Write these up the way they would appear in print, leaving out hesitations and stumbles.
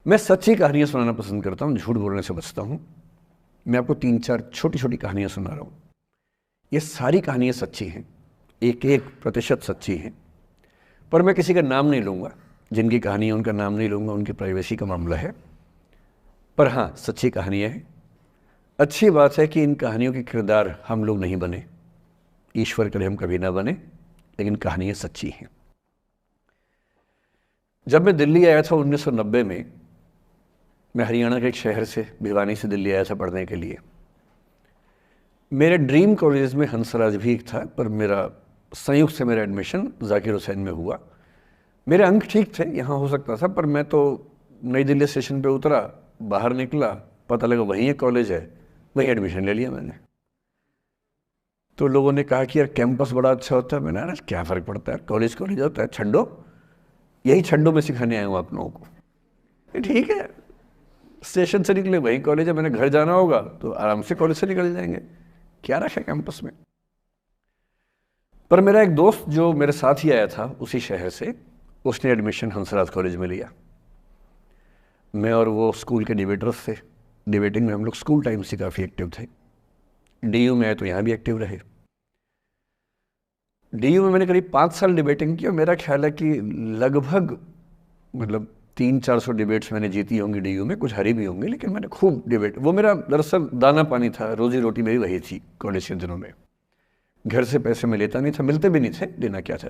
मैं सच्ची कहानियाँ सुनाना पसंद करता हूँ, झूठ बोलने से बचता हूँ। मैं आपको 3-4 छोटी छोटी कहानियाँ सुना रहा हूँ। ये सारी कहानियाँ सच्ची हैं, 1-1% सच्ची हैं, पर मैं किसी का नाम नहीं लूँगा। जिनकी कहानी है उनका नाम नहीं लूँगा, उनकी प्राइवेसी का मामला है। पर हाँ, सच्ची कहानियाँ हैं। अच्छी बात है कि इन कहानियों के किरदार हम लोग नहीं बने, ईश्वर करे हम कभी ना बने, लेकिन कहानियाँ सच्ची हैं। जब मैं दिल्ली आया था 1990 में, मैं हरियाणा के एक शहर से, भिवानी से दिल्ली आया था पढ़ने के लिए। मेरे ड्रीम कॉलेज में हंसराज भी एक था, पर मेरा संयुक्त से मेरा एडमिशन जाकिर हुसैन में हुआ। मेरे अंक ठीक थे, यहाँ हो सकता था, पर मैं तो नई दिल्ली स्टेशन पे उतरा, बाहर निकला, पता लगा वहीं एक कॉलेज है, वहीं एडमिशन ले लिया मैंने। तो लोगों ने कहा कि यार कैंपस बड़ा अच्छा होता है। मैंने यार क्या फ़र्क पड़ता है, कॉलेज कॉलेज होता है, छंडो, यही छंडो में सिखाने आया हूँ आप लोगों को। ठीक है, स्टेशन से निकले वहीं कॉलेज है, मैंने घर जाना होगा तो आराम से कॉलेज से निकल जाएंगे, क्या रखा है कैंपस में। पर मेरा एक दोस्त जो मेरे साथ ही आया था उसी शहर से, उसने एडमिशन हंसराज कॉलेज में लिया। मैं और वो स्कूल के डिबेटर्स थे, डिबेटिंग में हम लोग स्कूल टाइम से काफ़ी एक्टिव थे। डीयू में आए तो यहाँ भी एक्टिव रहे। डीयू में मैंने करीब 5 साल डिबेटिंग की और मेरा ख्याल है कि लगभग 300-400 डिबेट्स मैंने जीती होंगी डीयू में, कुछ हरी भी होंगी, लेकिन मैंने खूब डिबेट, वो मेरा दरअसल दाना पानी था, रोजी रोटी मेरी वही थी कॉलेज के दिनों में। घर से पैसे मैं लेता नहीं था, मिलते भी नहीं थे, देना क्या था,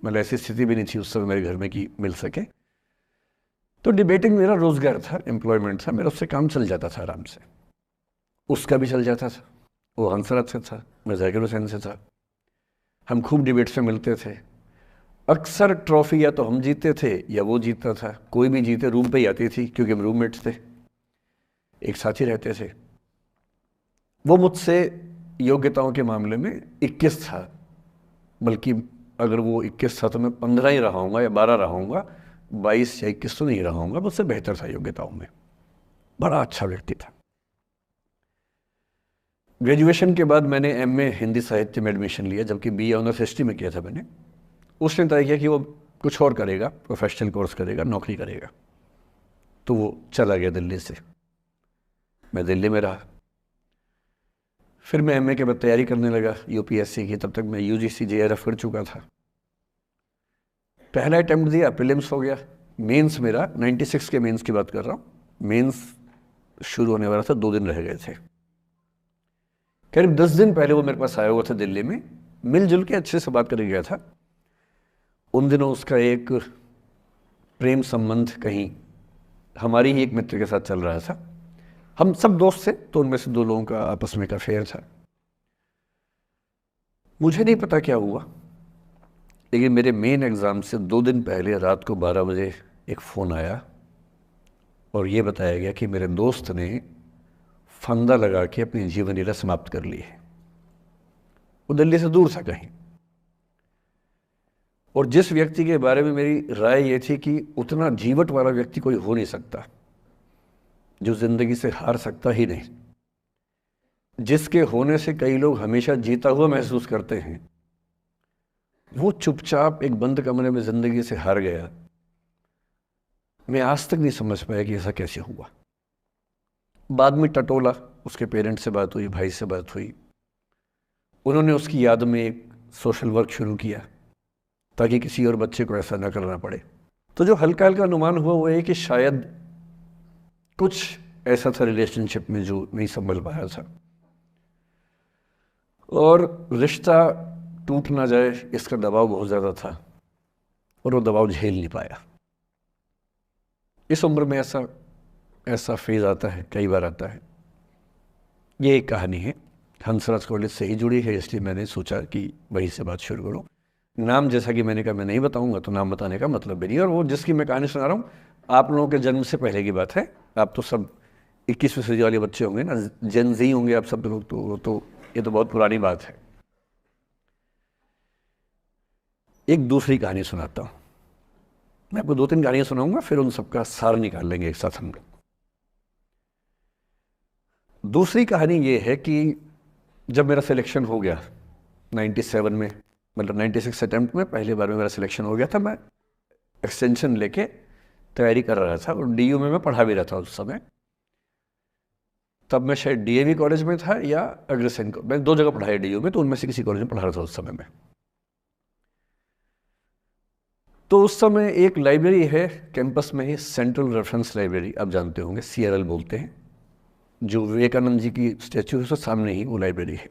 ऐसी स्थिति भी नहीं थी उस समय मेरे घर में कि मिल सके। तो डिबेटिंग मेरा रोजगार था, एम्प्लॉयमेंट था, मेरा उससे काम चल जाता था आराम से। उसका भी चल जाता था, वो हंसराज से था, मैं जाकिर हुसैन से था। हम खूब डिबेट्स में मिलते थे। अक्सर ट्रॉफी या तो हम जीते थे या वो जीतता था, कोई भी जीते रूम पे ही आती थी, क्योंकि हम रूममेट्स थे, एक साथ ही रहते थे। वो मुझसे योग्यताओं के मामले में 21 था, बल्कि अगर वो 21 था तो मैं 15 ही रहा हूँगा या 12 रहा हूँगा, 22 या 21 तो नहीं रहा हूँगा, मुझसे बेहतर था योग्यताओं में, बड़ा अच्छा व्यक्ति था। ग्रेजुएशन के बाद मैंने एमए हिंदी साहित्य में एडमिशन लिया, जबकि बीए ऑनर्स हिस्ट्री में किया था मैंने। उसने तय किया कि वो कुछ और करेगा, प्रोफेशनल कोर्स करेगा, नौकरी करेगा, तो वो चला गया दिल्ली से। मैं दिल्ली में रहा। फिर मैं एमए के बाद तैयारी करने लगा यूपीएससी की। तब तक मैं यूजीसी जेआरएफ कर चुका था। पहला अटेम्प्ट दिया, प्रीलिम्स हो गया। मेंस मेरा 96 के मेंस की बात कर रहा हूँ, मेंस शुरू होने वाला था, 2 दिन रह गए थे। करीब 10 दिन पहले वो मेरे पास आया हुआ था दिल्ली में, मिलजुल के अच्छे से बात कर गया था। उन दिनों उसका एक प्रेम संबंध कहीं हमारी ही एक मित्र के साथ चल रहा था। हम सब दोस्त थे, तो उनमें से 2 लोगों का आपस में का अफेयर था। मुझे नहीं पता क्या हुआ, लेकिन मेरे मेन एग्ज़ाम से 2 दिन पहले रात को 12 बजे एक फ़ोन आया और ये बताया गया कि मेरे दोस्त ने फंदा लगा के अपनी जीवन लीला समाप्त कर ली है। वो दिल्ली से दूर था कहीं, और जिस व्यक्ति के बारे में मेरी राय ये थी कि उतना जीवट वाला व्यक्ति कोई हो नहीं सकता, जो ज़िंदगी से हार सकता ही नहीं, जिसके होने से कई लोग हमेशा जीता हुआ महसूस करते हैं, वो चुपचाप एक बंद कमरे में ज़िंदगी से हार गया। मैं आज तक नहीं समझ पाया कि ऐसा कैसे हुआ। बाद में टटोला, उसके पेरेंट्स से बात हुई, भाई से बात हुई, उन्होंने उसकी याद में एक सोशल वर्क शुरू किया ताकि किसी और बच्चे को ऐसा ना करना पड़े। तो जो हल्का हल्का अनुमान हुआ वो है कि शायद कुछ ऐसा था रिलेशनशिप में जो नहीं संभल पाया था, और रिश्ता टूट ना जाए इसका दबाव बहुत ज़्यादा था, और वो दबाव झेल नहीं पाया। इस उम्र में ऐसा फेज़ आता है, कई बार आता है। ये एक कहानी है, हंसराज कॉलेज से ही जुड़ी है, इसलिए मैंने सोचा कि वहीं से बात शुरू करूँ। नाम जैसा कि मैंने कहा मैं नहीं बताऊंगा, तो नाम बताने का मतलब भी नहीं। और वो जिसकी मैं कहानी सुना रहा हूँ, आप लोगों के जन्म से पहले की बात है। आप तो सब 21वीं सदी वाले बच्चे होंगे ना, जेन ज़ी होंगे आप सब लोग, तो ये तो बहुत पुरानी बात है। एक दूसरी कहानी सुनाता हूँ। मैं आपको 2-3 कहानियाँ सुनाऊंगा, फिर उन सबका सार निकाल लेंगे एक साथ हम लोग। दूसरी कहानी ये है कि जब मेरा सिलेक्शन हो गया 97 में, 96 अटेम्प्ट में पहली बार में मेरा सिलेक्शन हो गया था, मैं एक्सटेंशन लेके तैयारी कर रहा था और डीयू में मैं पढ़ा भी रहा था उस समय। तब मैं शायद डीएवी कॉलेज में था या अग्रसेन को, मैं 2 जगह पढ़ा है डीयू में, तो उनमें से किसी कॉलेज में पढ़ा रहा था उस समय में। तो उस समय एक लाइब्रेरी है कैंपस में ही, सेंट्रल रेफरेंस लाइब्रेरी, आप जानते होंगे, CRL बोलते हैं, जो विवेकानंद जी की स्टैचू है उसके सामने ही वो लाइब्रेरी है।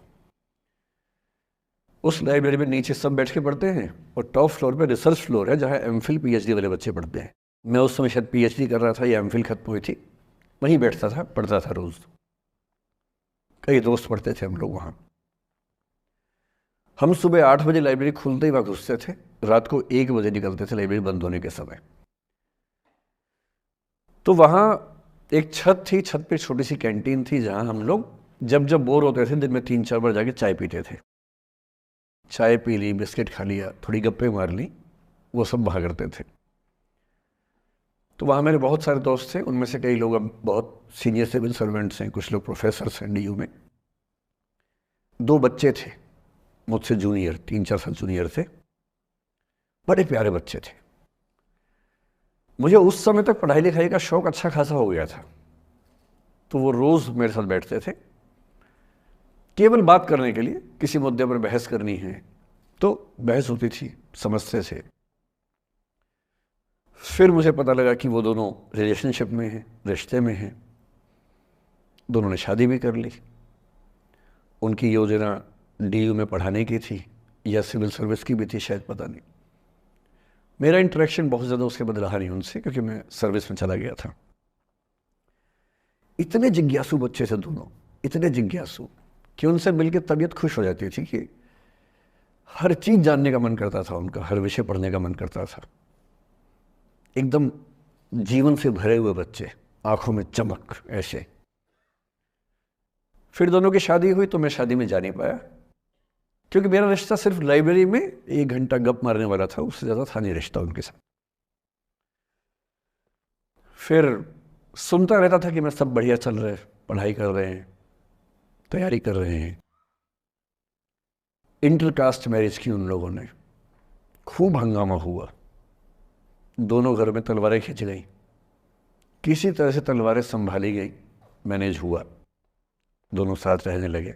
उस लाइब्रेरी में नीचे सब बैठ के पढ़ते हैं और टॉप फ्लोर पे रिसर्च फ्लोर है जहाँ MPhil PhD वाले बच्चे पढ़ते हैं। मैं उस समय शायद PhD कर रहा था या MPhil खत्म हुई थी, वहीं बैठता था, पढ़ता था रोज़। कई दोस्त पढ़ते थे हम लोग वहाँ। हम सुबह 8 बजे लाइब्रेरी खुलते ही वहाँ घुसते थे, रात को 1 बजे निकलते थे लाइब्रेरी बंद होने के समय। तो वहाँ एक छत थी, छत पे छोटी सी कैंटीन थी जहाँ हम लोग जब जब बोर होते थे दिन में 3-4 बार जाके चाय पीते थे। चाय पी ली, बिस्किट खा लिया, थोड़ी गप्पे मार ली, वो सब वहाँ करते थे। तो वहाँ मेरे बहुत सारे दोस्त थे, उनमें से कई लोग अब बहुत सीनियर सिविल सर्वेंट्स हैं, कुछ लोग प्रोफेसर्स हैं डीयू में। 2 बच्चे थे मुझसे जूनियर, 3-4 साल जूनियर थे, बड़े प्यारे बच्चे थे। मुझे उस समय तक पढ़ाई लिखाई का शौक अच्छा खासा हो गया था, तो वो रोज़ मेरे साथ बैठते थे केवल बात करने के लिए, किसी मुद्दे पर बहस करनी है तो बहस होती थी, समझते थे। फिर मुझे पता लगा कि वो दोनों रिलेशनशिप में हैं, रिश्ते में हैं, दोनों ने शादी भी कर ली। उनकी योजना डीयू में पढ़ाने की थी या सिविल सर्विस की भी थी शायद, पता नहीं। मेरा इंटरेक्शन बहुत ज़्यादा उसके बाद रहा नहीं उनसे, क्योंकि मैं सर्विस में चला गया था। इतने जिज्ञासु बच्चे थे दोनों, इतने जिज्ञासु कि उनसे मिलकर तबीयत खुश हो जाती थी, कि हर चीज़ जानने का मन करता था उनका, हर विषय पढ़ने का मन करता था। एकदम जीवन से भरे हुए बच्चे, आंखों में चमक ऐसे। फिर दोनों की शादी हुई तो मैं शादी में जा नहीं पाया, क्योंकि मेरा रिश्ता सिर्फ लाइब्रेरी में 1 घंटा गप मारने वाला था, उससे ज़्यादा था नहीं रिश्ता उनके साथ। फिर सुनता रहता था कि मैं सब बढ़िया चल रहा है, पढ़ाई कर रहे हैं, तैयारी कर रहे हैं। इंटरकास्ट मैरिज की उन लोगों ने, खूब हंगामा हुआ, दोनों घर में तलवारें खिंच गई, किसी तरह से तलवारें संभाली गई, मैनेज हुआ, दोनों साथ रहने लगे।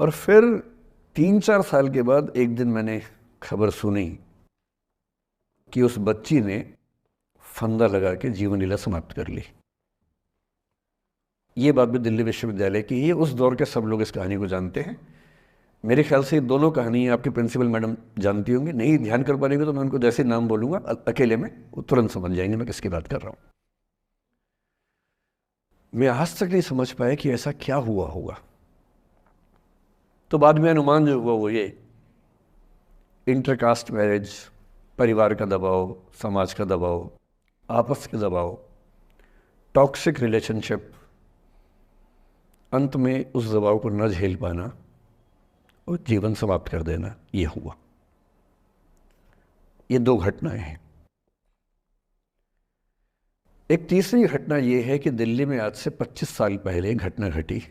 और फिर 3-4 साल के बाद एक दिन मैंने खबर सुनी कि उस बच्ची ने फंदा लगा के जीवन लीला समाप्त कर ली। ये बात भी दिल्ली विश्वविद्यालय की है, उस दौर के सब लोग इस कहानी को जानते हैं। मेरे ख्याल से ये दोनों कहानियाँ आपकी प्रिंसिपल मैडम जानती होंगी, नहीं ध्यान कर पाएंगे तो मैं उनको जैसे नाम बोलूँगा अकेले में वो तुरंत समझ जाएंगे मैं किसकी बात कर रहा हूँ। मैं आज तक नहीं समझ पाया कि ऐसा क्या हुआ होगा। तो बाद में अनुमान जो हुआ वो ये, इंटरकास्ट मैरिज, परिवार का दबाव, समाज का दबाव, आपस के दबाव, टॉक्सिक रिलेशनशिप, अंत में उस दबाव को न झेल पाना और जीवन समाप्त कर देना, ये हुआ। ये 2 घटनाएं हैं। एक तीसरी घटना ये है कि दिल्ली में आज से 25 साल पहले घटना घटी।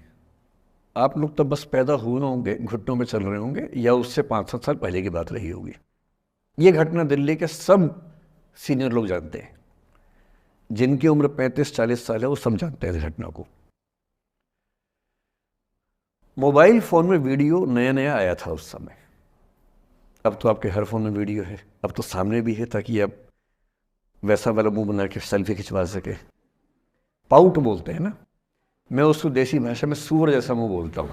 आप लोग तब बस पैदा हुए होंगे, घुटनों में चल रहे होंगे, या उससे 5-7 साल पहले की बात रही होगी। ये घटना दिल्ली के सब सीनियर लोग जानते हैं, जिनकी उम्र 35-40 साल है वो सब जानते हैं इस घटना को। मोबाइल फ़ोन में वीडियो नया नया आया था उस समय, अब तो आपके हर फ़ोन में वीडियो है, अब तो सामने भी है, ताकि आप वैसा वाला मुंह बना के सेल्फी खिंचवा सके। पाउट बोलते हैं ना, मैं उसको देसी भाषा में सूअर जैसा मुंह बोलता हूँ,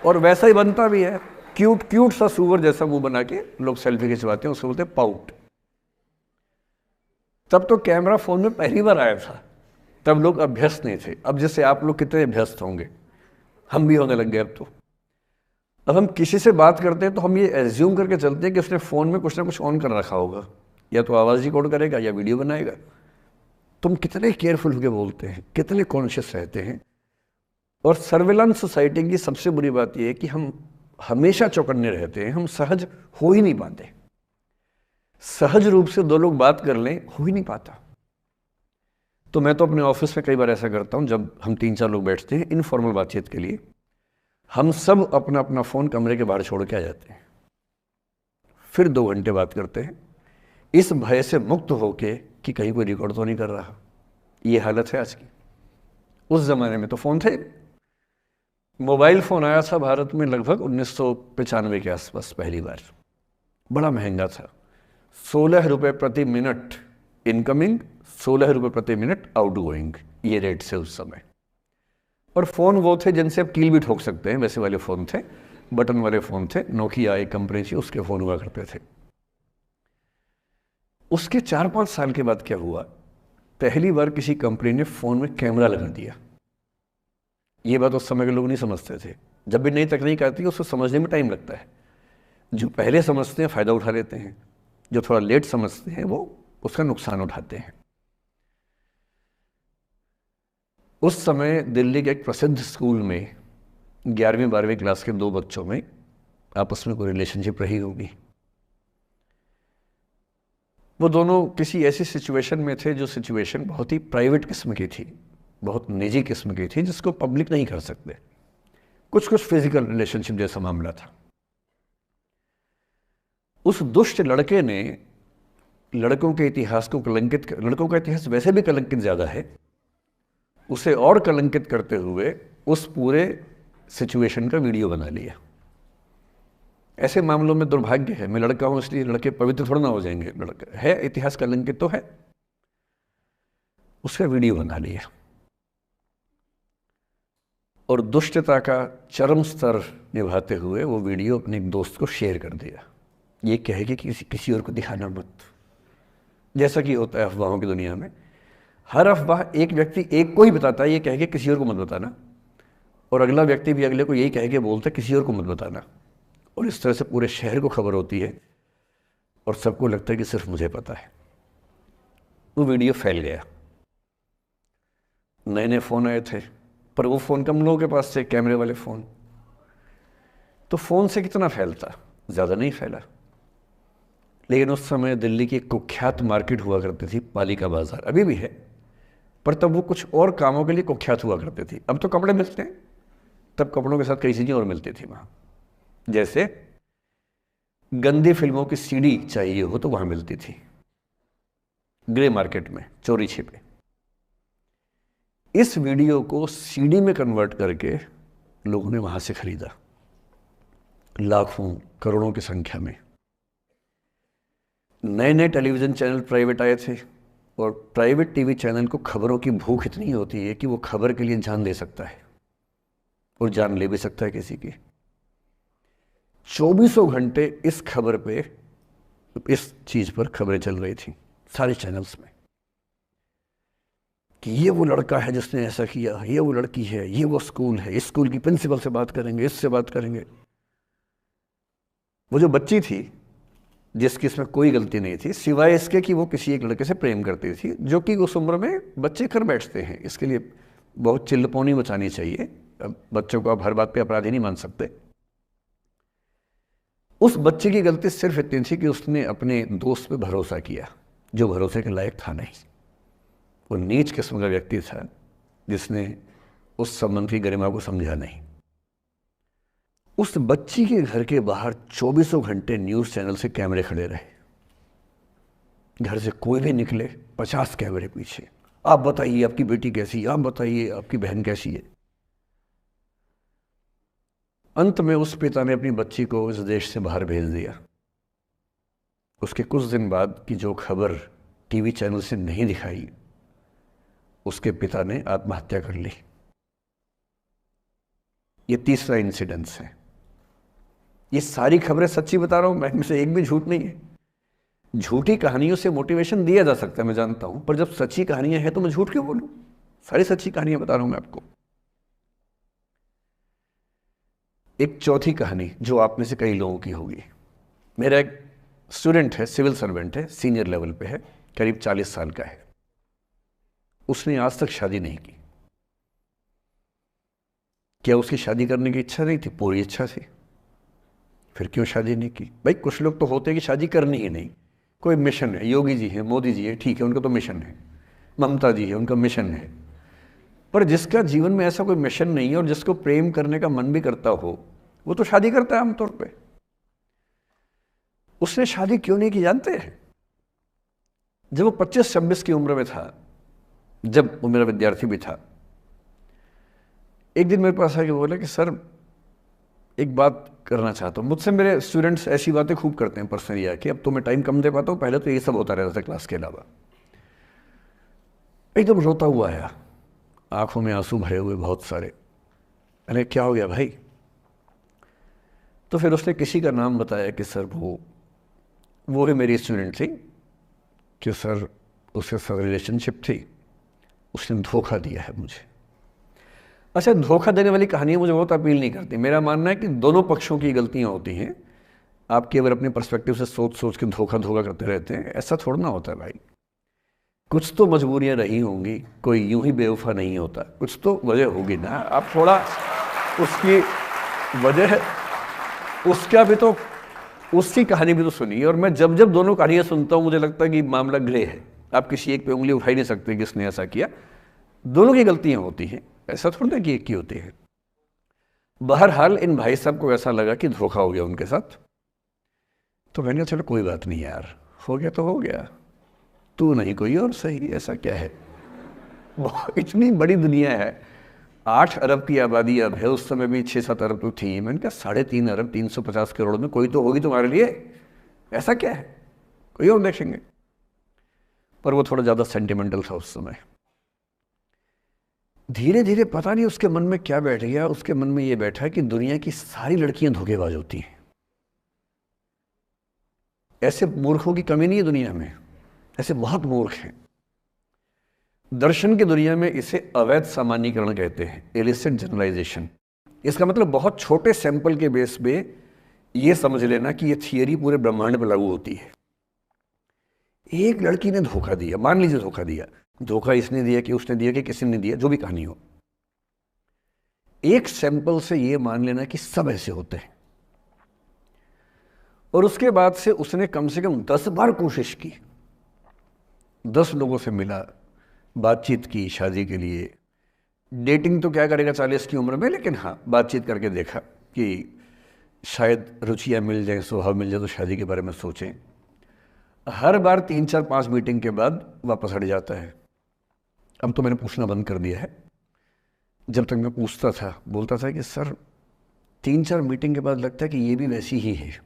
और वैसा ही बनता भी है, क्यूट क्यूट सा सूअर जैसा मुंह बना के लोग सेल्फी खिंचवाते हैं, उसको बोलते हैं पाउट। तब तो कैमरा फ़ोन में पहली बार आया था, तब लोग अभ्यस्त नहीं थे। अब जैसे आप लोग कितने अभ्यस्त होंगे, हम भी होने लग गए अब तो। अब हम किसी से बात करते हैं तो हम ये एज्यूम करके चलते हैं कि उसने फ़ोन में कुछ ना कुछ ऑन कर रखा होगा, या तो आवाज़ रिकॉर्ड करेगा या वीडियो बनाएगा। तुम कितने केयरफुल होकर बोलते हैं, कितने कॉन्शियस रहते हैं। और सर्विलांस सोसाइटी की सबसे बुरी बात यह है कि हम हमेशा चौकन्ने रहते हैं, हम सहज हो ही नहीं पाते। सहज रूप से 2 लोग बात कर लें, हो ही नहीं पाता। तो मैं तो अपने ऑफिस में कई बार ऐसा करता हूँ, जब हम 3-4 लोग बैठते हैं इनफॉर्मल बातचीत के लिए, हम सब अपना अपना फ़ोन कमरे के बाहर छोड़ के आ जाते हैं, फिर 2 घंटे बात करते हैं, इस भय से मुक्त होके कि कहीं कोई रिकॉर्ड तो नहीं कर रहा। ये हालत है आज की। उस ज़माने में तो फ़ोन थे। मोबाइल फ़ोन आया था भारत में लगभग 1995 के आसपास पहली बार। बड़ा महंगा था, 16 रुपये प्रति मिनट इनकमिंग, 16 रुपये प्रति मिनट आउटगोइंग, ये रेट से उस समय। और फ़ोन वो थे जिनसे आप कील भी ठोक सकते हैं, वैसे वाले फ़ोन थे, बटन वाले फ़ोन थे। नोकिया एक कंपनी थी, उसके फ़ोन हुआ करते थे। उसके 4-5 साल के बाद क्या हुआ, पहली बार किसी कंपनी ने फ़ोन में कैमरा लगा दिया। ये बात उस समय के लोग नहीं समझते थे। जब भी नई तकनीक आती है उसको समझने में टाइम लगता है। जो पहले समझते हैं फ़ायदा उठा लेते हैं, जो थोड़ा लेट समझते हैं वो उसका नुकसान उठाते हैं। उस समय दिल्ली के एक प्रसिद्ध स्कूल में 11वीं-12वीं क्लास के 2 बच्चों में आपस में कोई रिलेशनशिप रही होगी। वो दोनों किसी ऐसी सिचुएशन में थे जो सिचुएशन बहुत ही प्राइवेट किस्म की थी, बहुत निजी किस्म की थी, जिसको पब्लिक नहीं कर सकते। कुछ फिजिकल रिलेशनशिप जैसा मामला था। उस दुष्ट लड़के ने लड़कों के इतिहास को कलंकित, लड़कों का इतिहास वैसे भी कलंकित ज़्यादा है, उसे और कलंकित करते हुए उस पूरे सिचुएशन का वीडियो बना लिया। ऐसे मामलों में दुर्भाग्य है, मैं लड़का हूं इसलिए लड़के पवित्र थोड़ा ना हो जाएंगे। लड़का है, इतिहास कलंकित तो है, उसका वीडियो बना लिया और दुष्टता का चरम स्तर निभाते हुए वो वीडियो अपने एक दोस्त को शेयर कर दिया। ये कहे कि किसी और को दिखाना मत, जैसा कि होता है अफवाहों की दुनिया में। हर अफवाह एक व्यक्ति एक को ही बताता है, ये कहे कि किसी और को मत बताना, और अगला व्यक्ति भी अगले को यही कहे कि बोलता है किसी और को मत बताना। और इस तरह से पूरे शहर को खबर होती है और सबको लगता है कि सिर्फ मुझे पता है। वो वीडियो फैल गया। नए नए फ़ोन आए थे, पर वो फ़ोन कम लोगों के पास थे, कैमरे वाले फ़ोन। तो फ़ोन से कितना फैलता, ज़्यादा नहीं फैला। लेकिन उस समय दिल्ली की एक कुख्यात मार्केट हुआ करती थी, पालिका बाज़ार, अभी भी है, पर तब वो कुछ और कामों के लिए कुख्यात हुआ करती थी। अब तो कपड़े मिलते हैं, तब कपड़ों के साथ कई चीज़ें और मिलती थी वहाँ। जैसे गंदी फिल्मों की सीडी चाहिए हो तो वहाँ मिलती थी, ग्रे मार्केट में, चोरी छिपे। इस वीडियो को सीडी में कन्वर्ट करके लोगों ने वहाँ से खरीदा, लाखों करोड़ों की संख्या में। नए नए टेलीविज़न चैनल प्राइवेट आए थे, और प्राइवेट टीवी चैनल को खबरों की भूख इतनी होती है कि वो खबर के लिए जान दे सकता है और जान ले भी सकता है किसी की। 24 घंटे इस खबर पे, इस चीज़ पर खबरें चल रही थी सारे चैनल्स में कि ये वो लड़का है जिसने ऐसा किया, ये वो लड़की है, ये वो स्कूल है, इस स्कूल की प्रिंसिपल से बात करेंगे, इससे बात करेंगे। वो जो बच्ची थी जिसकी इसमें कोई गलती नहीं थी, सिवाय इसके कि वो किसी एक लड़के से प्रेम करती थी, जो कि उस उम्र में बच्चे कर बैठते हैं। इसके लिए बहुत चिल्लपौनी मचानी चाहिए। बच्चों को आप हर बात पे अपराधी नहीं मान सकते। उस बच्चे की गलती सिर्फ इतनी थी कि उसने अपने दोस्त पे भरोसा किया, जो भरोसे के लायक था नहीं। वो नीच किस्म का व्यक्ति था जिसने उस संबंध की गरिमा को समझा नहीं। उस बच्ची के घर के बाहर 24 घंटे न्यूज़ चैनल से कैमरे खड़े रहे। घर से कोई भी निकले 50 कैमरे पीछे, आप बताइए आपकी बेटी कैसी है, आप बताइए आपकी बहन कैसी है। अंत में उस पिता ने अपनी बच्ची को इस देश से बाहर भेज दिया। उसके कुछ दिन बाद की जो खबर टीवी चैनल से नहीं दिखाई, उसके पिता ने आत्महत्या कर ली। ये तीसरा इंसिडेंस है। ये सारी खबरें सच्ची बता रहा हूं मैं, इनमें से एक भी झूठ नहीं है। झूठी कहानियों से मोटिवेशन दिया जा सकता है, मैं जानता हूं, पर जब सच्ची कहानियां हैं तो मैं झूठ क्यों बोलूं? सारी सच्ची कहानियां बता रहा हूं मैं आपको। एक चौथी कहानी जो आप में से कई लोगों की होगी। मेरा एक स्टूडेंट है, सिविल सर्वेंट है, सीनियर लेवल पे है, करीब 40 साल का है। उसने आज तक शादी नहीं की। क्या उसकी शादी करने की इच्छा नहीं थी? पूरी इच्छा थी। फिर क्यों शादी नहीं की? भाई कुछ लोग तो होते हैं कि शादी करनी ही नहीं, कोई मिशन है। योगी जी हैं, मोदी जी हैं, ठीक है, उनका तो मिशन है। ममता जी है, उनका मिशन है। पर जिसका जीवन में ऐसा कोई मिशन नहीं है और जिसको प्रेम करने का मन भी करता हो, वो तो शादी करता है आमतौर पे। उसने शादी क्यों नहीं की जानते हैं? जब वो 25-26 की उम्र में था, जब वो मेरा विद्यार्थी भी था, एक दिन मेरे पास आके बोला कि सर एक बात करना चाहता हूँ। मुझसे मेरे स्टूडेंट्स ऐसी बातें खूब करते हैं पर्सनली आके, अब तो मैं टाइम कम दे पाता हूँ, पहले तो ये सब होता रहता था क्लास के अलावा। एकदम रोता हुआ आया, आंखों में आंसू भरे हुए बहुत सारे। अरे क्या हो गया भाई? तो फिर उसने किसी का नाम बताया कि सर वो भी मेरी स्टूडेंट थी, कि सर उसके साथ रिलेशनशिप थी, उसने धोखा दिया है मुझे। अच्छा, धोखा देने वाली कहानियाँ मुझे बहुत अपील नहीं करती। मेरा मानना है कि दोनों पक्षों की गलतियाँ होती हैं। आप केवल अपने पर्सपेक्टिव से सोच सोच के धोखा करते रहते हैं, ऐसा थोड़ा ना होता है भाई। कुछ तो मजबूरियाँ रही होंगी, कोई यूं ही बेवफा नहीं होता, कुछ तो वजह होगी ना। आप थोड़ा उसकी वजह, उसका भी तो, उसकी कहानी भी तो सुनिए। और मैं जब जब दोनों कहानियाँ सुनता हूँ मुझे लगता है कि मामला ग्रे है। आप किसी एक पे उंगली उठा ही नहीं सकते कि इसने ऐसा किया। दोनों की गलतियाँ होती हैं, ऐसा थोड़ा कि एक की होती है। बहरहाल इन भाई साहब को ऐसा लगा कि धोखा हो गया उनके साथ। तो मैंने कहा चलो कोई बात नहीं यार, हो गया तो हो गया, तू नहीं कोई और सही, ऐसा क्या है। इतनी बड़ी दुनिया है, 8 अरब की आबादी अब है, उस समय भी 6-7 अरब तो थी। मैंने कहा 3.5 अरब 350 करोड़ में कोई तो होगी तुम्हारे लिए, ऐसा क्या है, कोई और देखेंगे। पर वो थोड़ा ज़्यादा सेंटिमेंटल था उस समय। धीरे धीरे पता नहीं उसके मन में क्या बैठ गया, उसके मन में ये बैठा कि दुनिया की सारी लड़कियां धोखेबाज होती हैं। ऐसे मूर्खों की कमी नहीं है दुनिया में, ऐसे बहुत मूर्ख हैं। दर्शन की दुनिया में इसे अवैध सामान्यीकरण कहते हैं, इलिसिट जनरलाइजेशन। इसका मतलब बहुत छोटे सैंपल के बेस पे ये समझ लेना कि ये थियरी पूरे ब्रह्मांड पर लागू होती है। एक लड़की ने धोखा दिया, मान लीजिए धोखा दिया, धोखा इसने दिया कि उसने दिया कि किसी ने दिया, जो भी कहानी हो, एक सैंपल से ये मान लेना कि सब ऐसे होते हैं। और उसके बाद से उसने कम से कम 10 बार कोशिश की, 10 लोगों से मिला, बातचीत की शादी के लिए। डेटिंग तो क्या करेगा 40 की उम्र में, लेकिन हाँ बातचीत करके देखा कि शायद रुचियाँ मिल जाएं, स्वभाव मिल जाए तो शादी के बारे में सोचें। हर बार 3-4-5 मीटिंग के बाद वापस हट जाता है। अब तो मैंने पूछना बंद कर दिया है। जब तक मैं पूछता था, बोलता था कि सर 3-4 मीटिंग के बाद लगता है कि ये भी वैसी ही है।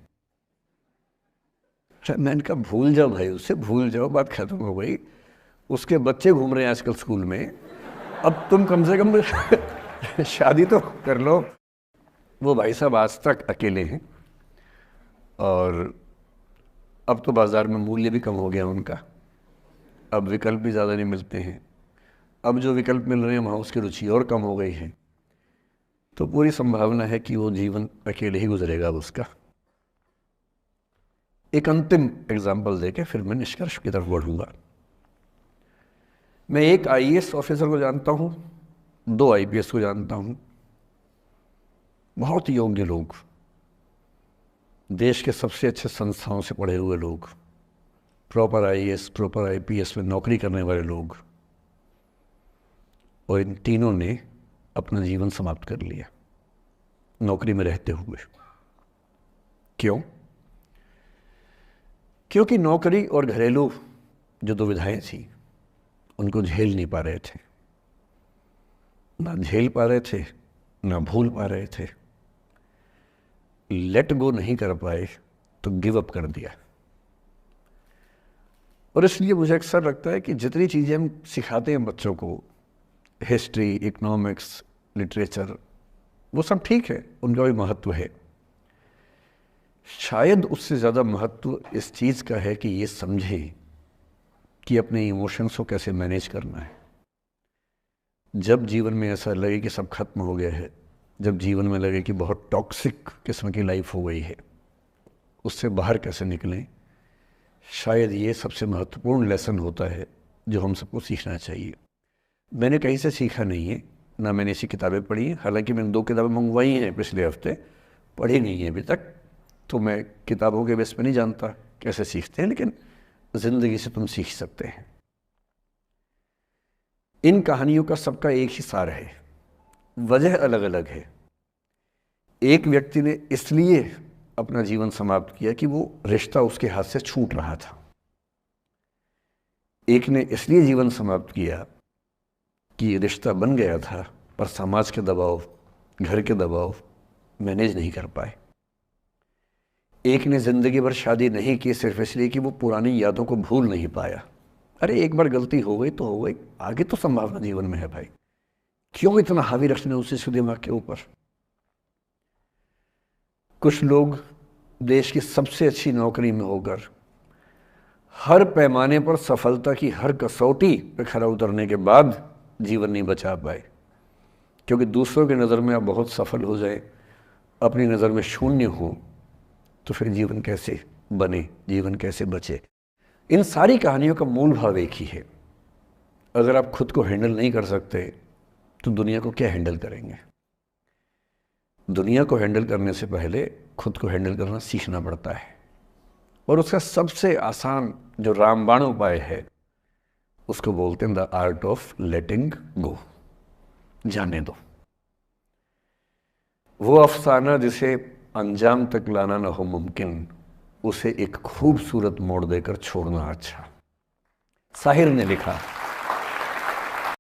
मैंने कहा भूल जाओ भाई, उससे भूल जाओ, बात खत्म हो गई। उसके बच्चे घूम रहे हैं आजकल स्कूल में, अब तुम कम से कम शादी तो कर लो। वो भाई साहब आज तक अकेले हैं, और अब तो बाज़ार में मूल्य भी कम हो गया उनका, अब विकल्प भी ज़्यादा नहीं मिलते हैं। अब जो विकल्प मिल रहे हैं वहाँ उसकी रुचि और कम हो गई है। तो पूरी संभावना है कि वो जीवन अकेले ही गुजरेगा अब उसका। एक अंतिम एग्जाम्पल देके फिर मैं निष्कर्ष की तरफ बढ़ूंगा। मैं एक आईएएस ऑफिसर को जानता हूँ, 2 आईपीएस को जानता हूँ, बहुत योग्य लोग, देश के सबसे अच्छे संस्थाओं से पढ़े हुए लोग, प्रॉपर आईएएस प्रॉपर आईपीएस में नौकरी करने वाले लोग, और इन तीनों ने अपना जीवन समाप्त कर लिया नौकरी में रहते हुए। क्यों? क्योंकि नौकरी और घरेलू जो दुविधाएं थी उनको झेल नहीं पा रहे थे, ना झेल पा रहे थे, ना भूल पा रहे थे। लेट गो नहीं कर पाए तो गिव अप कर दिया। और इसलिए मुझे अक्सर लगता है कि जितनी चीज़ें हम सिखाते हैं बच्चों को, हिस्ट्री, इकोनॉमिक्स, लिटरेचर, वो सब ठीक है, उनका भी महत्व है। शायद उससे ज़्यादा महत्व इस चीज़ का है कि ये समझें कि अपने इमोशंस को कैसे मैनेज करना है। जब जीवन में ऐसा लगे कि सब खत्म हो गया है, जब जीवन में लगे कि बहुत टॉक्सिक किस्म की लाइफ हो गई है, उससे बाहर कैसे निकलें, शायद ये सबसे महत्वपूर्ण लेसन होता है जो हम सबको सीखना चाहिए। मैंने कहीं से सीखा नहीं है, ना मैंने ऐसी किताबें पढ़ी हैं। हालांकि मैंने 2 किताबें मंगवाई हैं पिछले हफ्ते, पढ़ी नहीं है अभी तक, तो मैं किताबों के बेस पे नहीं जानता कैसे सीखते हैं, लेकिन ज़िंदगी से तुम सीख सकते हैं। इन कहानियों का सबका एक ही सार है, वजह अलग अलग है। एक व्यक्ति ने इसलिए अपना जीवन समाप्त किया कि वो रिश्ता उसके हाथ से छूट रहा था। एक ने इसलिए जीवन समाप्त किया कि रिश्ता बन गया था पर समाज के दबाव, घर के दबाव मैनेज नहीं कर पाए। एक ने ज़िंदगी भर शादी नहीं की सिर्फ इसलिए कि वो पुरानी यादों को भूल नहीं पाया। अरे एक बार गलती हो गई तो हो गई, आगे तो संभावना जीवन में है भाई, क्यों इतना हावी रखना उसी दिमाग के ऊपर। कुछ लोग देश की सबसे अच्छी नौकरी में होकर हर पैमाने पर सफलता की हर कसौटी पर खरा उतरने के बाद जीवन नहीं बचा पाए, क्योंकि दूसरों की नज़र में आप बहुत सफल हो जाए, अपनी नज़र में शून्य हो, तो फिर जीवन कैसे बने, जीवन कैसे बचे। इन सारी कहानियों का मूल भाव एक ही है, अगर आप खुद को हैंडल नहीं कर सकते तो दुनिया को क्या हैंडल करेंगे। दुनिया को हैंडल करने से पहले खुद को हैंडल करना सीखना पड़ता है, और उसका सबसे आसान जो रामबाण उपाय है उसको बोलते हैं द आर्ट ऑफ लेटिंग गो, जाने दो। वो अफसाना जिसे अंजाम तक लाना ना हो मुमकिन, उसे एक खूबसूरत मोड़ देकर छोड़ना अच्छा। साहिर ने लिखा,